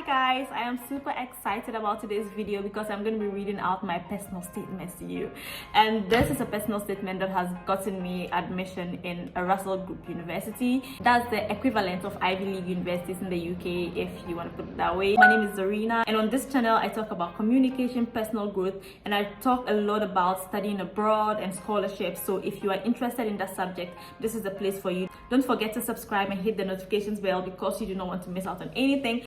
guys, I am super excited about today's video because I'm going to be reading out my personal statements to you. And this is a personal statement that has gotten me admission in a Russell Group University. That's the equivalent of Ivy League universities in the UK, if you want to put it that way. My name is Zarina, and on this channel I talk about communication, personal growth, and I talk a lot about studying abroad and scholarship. So if you are interested in that subject, this is the place for you. Don't forget to subscribe and hit the notifications bell because you do not want to miss out on anything.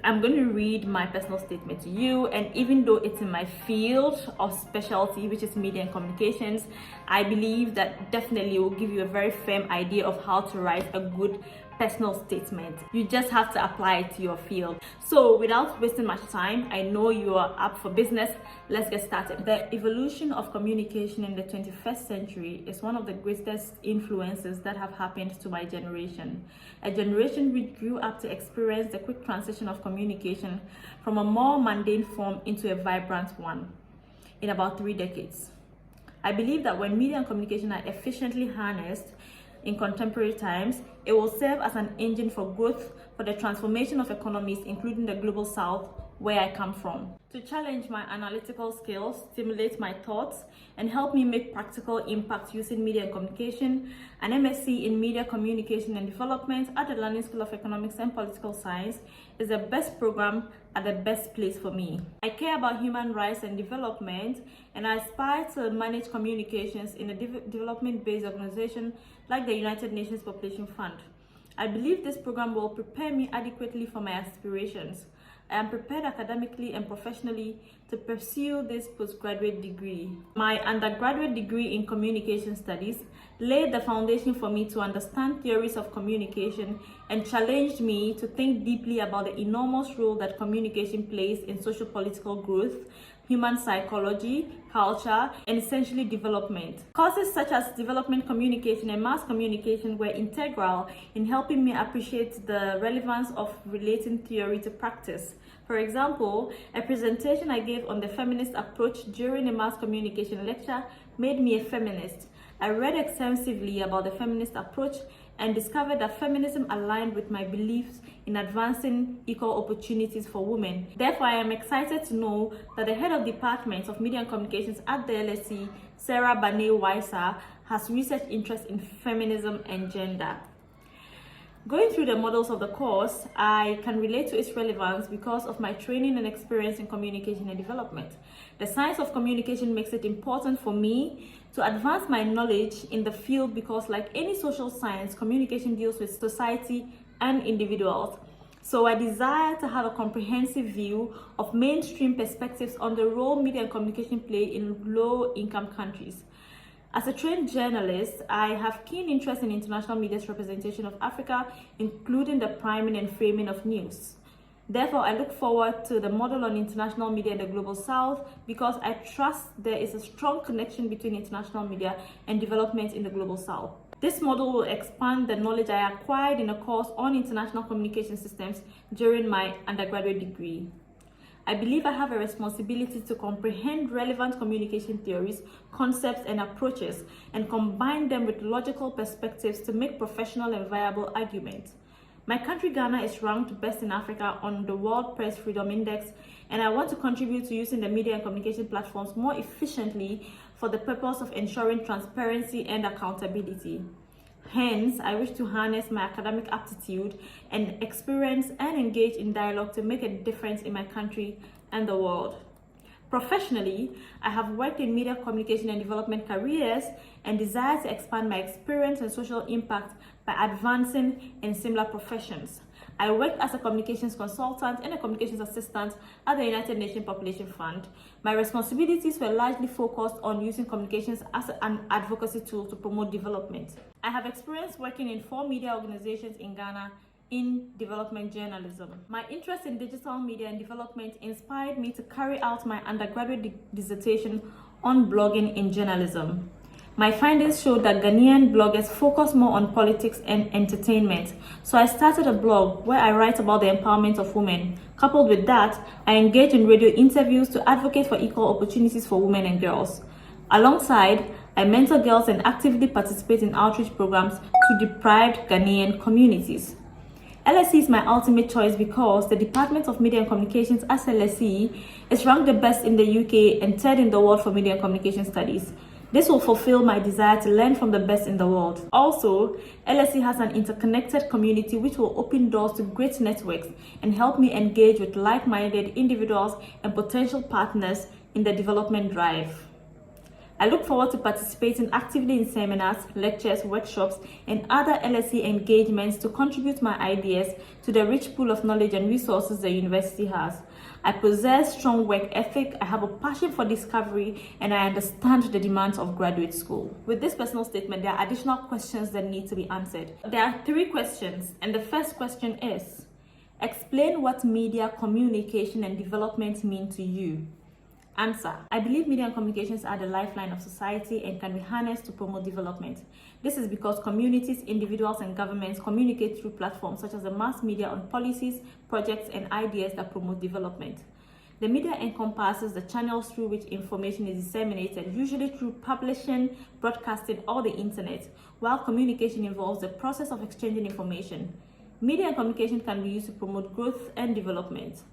I'm going to read my personal statement to you, and even though it's in my field of specialty, which is media and communications, I believe that definitely will give you a very firm idea of how to write a good personal statement. You just have to apply it to your field. So without wasting much time, I know you are up for business. Let's get started. The evolution of communication in the 21st century is one of the greatest influences that have happened to my generation. A generation which grew up to experience the quick transition of communication from a more mundane form into a vibrant one in about 3 decades. I believe that when media and communication are efficiently harnessed in contemporary times, it will serve as an engine for growth for the transformation of economies, including the global south, where I come from. To challenge my analytical skills, stimulate my thoughts, and help me make practical impact using media and communication, an MSc in Media Communication and Development at the London School of Economics and Political Science is the best program at the best place for me. I care about human rights and development, and I aspire to manage communications in a development-based organization like the United Nations Population Fund. I believe this program will prepare me adequately for my aspirations. I am prepared academically and professionally to pursue this postgraduate degree. My undergraduate degree in communication studies laid the foundation for me to understand theories of communication and challenged me to think deeply about the enormous role that communication plays in social political growth, human psychology, culture, and essentially development. Courses such as development communication and mass communication were integral in helping me appreciate the relevance of relating theory to practice. For example, a presentation I gave on the feminist approach during a mass communication lecture made me a feminist. I read extensively about the feminist approach and discovered that feminism aligned with my beliefs in advancing equal opportunities for women. Therefore, I am excited to know that the head of Department of Media and Communications at the LSE, Sarah Banay-Weiser, has research interest in feminism and gender. Going through the models of the course, I can relate to its relevance because of my training and experience in communication and development. The science of communication makes it important for me to advance my knowledge in the field because, like any social science, communication deals with society and individuals. So I desire to have a comprehensive view of mainstream perspectives on the role media and communication play in low-income countries. As a trained journalist, I have keen interest in international media's representation of Africa, including the priming and framing of news. Therefore, I look forward to the model on international media in the global south because I trust there is a strong connection between international media and development in the global south. This model will expand the knowledge I acquired in a course on international communication systems during my undergraduate degree. I believe I have a responsibility to comprehend relevant communication theories, concepts, and approaches, and combine them with logical perspectives to make professional and viable arguments. My country, Ghana, is ranked best in Africa on the World Press Freedom Index, and I want to contribute to using the media and communication platforms more efficiently for the purpose of ensuring transparency and accountability. Hence, I wish to harness my academic aptitude and experience and engage in dialogue to make a difference in my country and the world. Professionally, I have worked in media communication and development careers and desire to expand my experience and social impact by advancing in similar professions. I worked as a communications consultant and a communications assistant at the United Nations Population Fund. My responsibilities were largely focused on using communications as an advocacy tool to promote development. I have experience working in 4 media organizations in Ghana in development journalism. My interest in digital media and development inspired me to carry out my undergraduate dissertation on blogging in journalism. My findings showed that Ghanaian bloggers focus more on politics and entertainment. So I started a blog where I write about the empowerment of women. Coupled with that, I engage in radio interviews to advocate for equal opportunities for women and girls. Alongside, I mentor girls and actively participate in outreach programs to deprived Ghanaian communities. LSE is my ultimate choice because the Department of Media and Communications as LSE is ranked the best in the UK and third in the world for media and communication studies. This will fulfill my desire to learn from the best in the world. Also, LSE has an interconnected community which will open doors to great networks and help me engage with like-minded individuals and potential partners in the development drive. I look forward to participating actively in seminars, lectures, workshops, and other LSE engagements to contribute my ideas to the rich pool of knowledge and resources the university has. I possess strong work ethic, I have a passion for discovery, and I understand the demands of graduate school. With this personal statement, there are additional questions that need to be answered. There are 3 questions, and the first question is, explain what media, communication, and development mean to you. Answer. I believe media and communications are the lifeline of society and can be harnessed to promote development. This is because communities, individuals, and governments communicate through platforms such as the mass media on policies, projects, and ideas that promote development. The media encompasses the channels through which information is disseminated, usually through publishing, broadcasting, or the internet, while communication involves the process of exchanging information. Media and communication can be used to promote growth and development.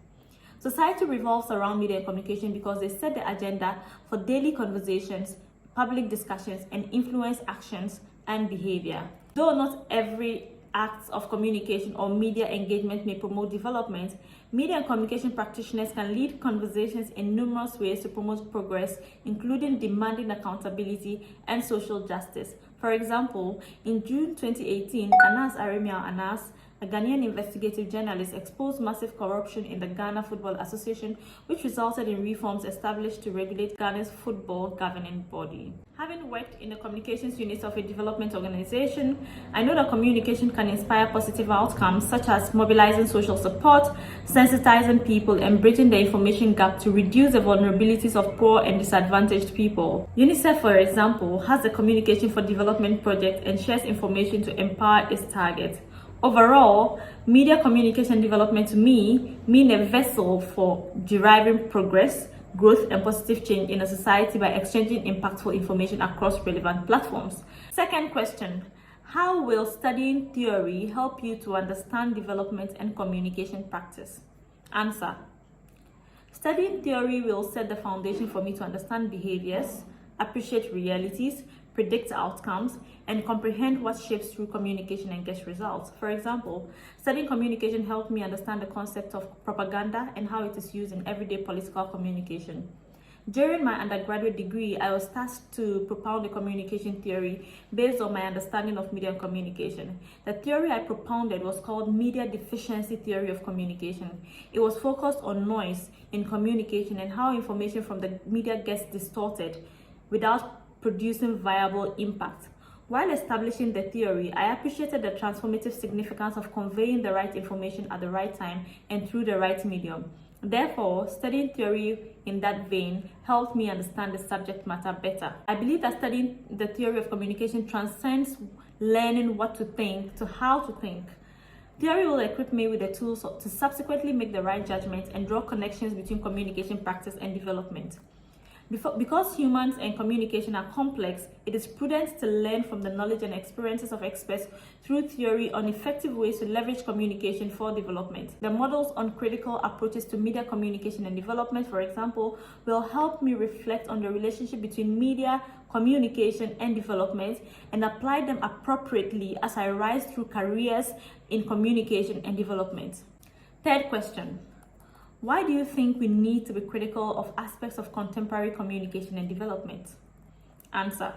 Society revolves around media and communication because they set the agenda for daily conversations, public discussions, and influence actions and behavior. Though not every act of communication or media engagement may promote development, media and communication practitioners can lead conversations in numerous ways to promote progress, including demanding accountability and social justice. For example, in June 2018, Anas Aremia Anas, a Ghanaian investigative journalist, exposed massive corruption in the Ghana Football Association, which resulted in reforms established to regulate Ghana's football governing body. Having worked in the communications unit of a development organization, I know that communication can inspire positive outcomes such as mobilizing social support, sensitizing people, and bridging the information gap to reduce the vulnerabilities of poor and disadvantaged people. UNICEF, for example, has the Communication for Development project and shares information to empower its targets. Overall, media communication development to me mean a vessel for deriving progress, growth, and positive change in a society by exchanging impactful information across relevant platforms. Second question, how will studying theory help you to understand development and communication practice? Answer. Studying theory will set the foundation for me to understand behaviors, appreciate realities, predict outcomes, and comprehend what shapes through communication and gets results. For example, studying communication helped me understand the concept of propaganda and how it is used in everyday political communication. During my undergraduate degree, I was tasked to propound a communication theory based on my understanding of media and communication. The theory I propounded was called Media Deficiency Theory of Communication. It was focused on noise in communication and how information from the media gets distorted without producing viable impact. While establishing the theory, I appreciated the transformative significance of conveying the right information at the right time and through the right medium. Therefore, studying theory in that vein helped me understand the subject matter better. I believe that studying the theory of communication transcends learning what to think to how to think. Theory will equip me with the tools to subsequently make the right judgments and draw connections between communication practice and development. Because humans and communication are complex, it is prudent to learn from the knowledge and experiences of experts through theory on effective ways to leverage communication for development. The models on critical approaches to media communication and development, for example, will help me reflect on the relationship between media, communication, and development and apply them appropriately as I rise through careers in communication and development. Third question. Why do you think we need to be critical of aspects of contemporary communication and development? Answer.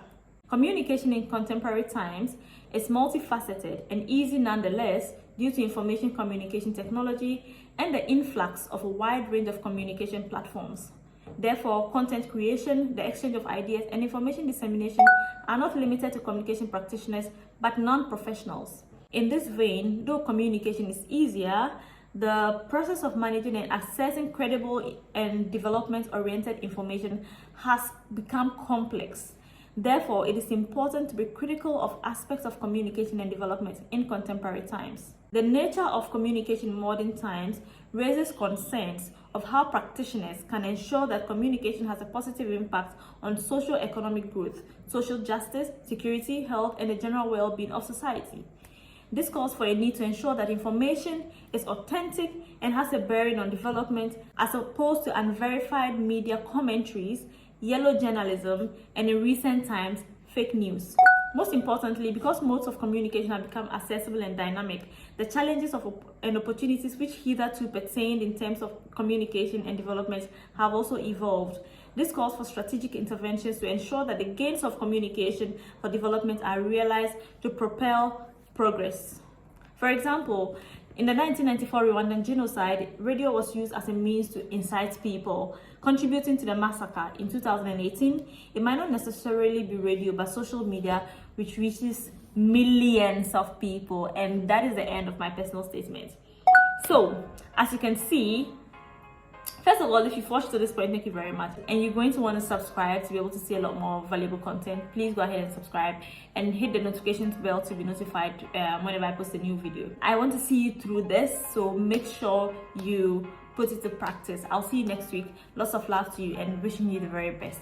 Communication in contemporary times is multifaceted and easy nonetheless due to information communication technology and the influx of a wide range of communication platforms. Therefore, content creation, the exchange of ideas, and information dissemination are not limited to communication practitioners but non-professionals. In this vein, though communication is easier, the process of managing and accessing credible and development-oriented information has become complex. Therefore, it is important to be critical of aspects of communication and development in contemporary times. The nature of communication in modern times raises concerns of how practitioners can ensure that communication has a positive impact on socio-economic growth, social justice, security, health, and the general well-being of society. This calls for a need to ensure that information is authentic and has a bearing on development, as opposed to unverified media commentaries, yellow journalism, and in recent times, fake news. Most importantly, because modes of communication have become accessible and dynamic, the challenges and opportunities which hitherto pertained in terms of communication and development have also evolved. This calls for strategic interventions to ensure that the gains of communication for development are realized to propel progress. For example, in the 1994 Rwandan genocide, radio was used as a means to incite people, contributing to the massacre. In 2018, it might not necessarily be radio, but social media, which reaches millions of people. And that is the end of my personal statement. So, as you can see, first of all, if you've watched to this point, thank you very much. And you're going to want to subscribe to be able to see a lot more valuable content. Please go ahead and subscribe and hit the notifications bell to be notified whenever I post a new video. I want to see you through this, so make sure you put it to practice. I'll see you next week. Lots of love to you and wishing you the very best.